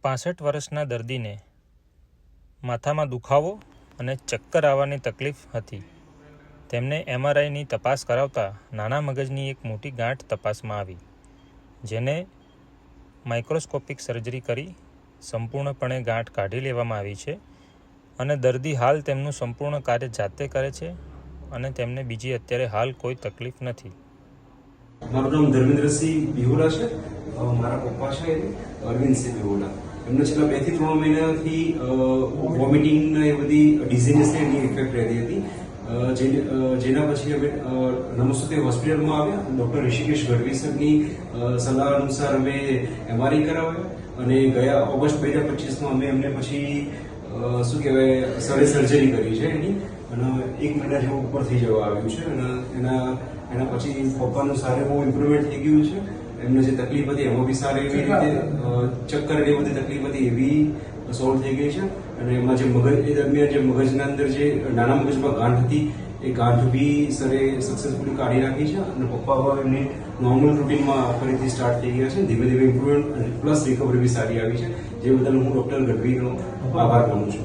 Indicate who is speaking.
Speaker 1: 65 વર્ષના દર્દીને માથામાં દુખાવો અને ચક્કર આવવાની તકલીફ હતી. તેમને MRIની તપાસ કરાવતા નાના મગજની એક મોટી ગાંઠ તપાસમાં આવી, જેને માઇક્રોસ્કોપિક સર્જરી કરી સંપૂર્ણપણે ગાંઠ કાઢી લેવામાં આવી છે અને દર્દી હાલ તેમનું સંપૂર્ણ કાર્ય જાતે કરે છે અને તેમને બીજી અત્યારે હાલ કોઈ તકલીફ નથી.
Speaker 2: મારું નામ ધર્મેન્દ્રસિંહ બિહોલા છે. મારા પપ્પા છે અરવિંદસિંહ બિહોલા. એમને છેલ્લા 2 થી 3 મહિનાથી વોમિટિંગ ને એ બધી ડિઝીઝ એની ઇફેક્ટ રહેતી હતી. જેના પછી અમે નમસ્તે હોસ્પિટલમાં આવ્યા. ડૉક્ટર ઋષિકેશ ગઢવી સરની સલાહ અનુસાર અમે MRI કરાવ્યા અને ગયા ઓગસ્ટ 2025માં અમે એમને પછી શું કહેવાય સર્જરી કરી છે એની, અને 1 મહિના જેવું ઉપર થઈ જવા આવ્યું છે અને એના પછી પપ્પાનું સારું બહુ ઇમ્પ્રુવમેન્ટ થઈ ગયું છે. એમને જે તકલીફ હતી એમાં બી સારી એવી રીતે ચક્કર એ બધી તકલીફ હતી એવી સોલ્વ થઈ ગઈ છે. અને એમાં જે મગજ એ દરમિયાન જે મગજના અંદર જે નાના મગજમાં ગાંઠ હતી એ ગાંઠ બી સરે સક્સેસફુલી કાઢી નાખી છે અને પપ્પા હવે એમની નોર્મલ રૂટીનમાં ફરીથી સ્ટાર્ટ થઈ ગયા છે. ધીમે ધીમે ઇમ્પ્રુવમેન્ટ પ્લસ રિકવરી બી સારી આવી છે, જે બદલ હું ડૉક્ટર ગઢવીનો આભાર માનું છું.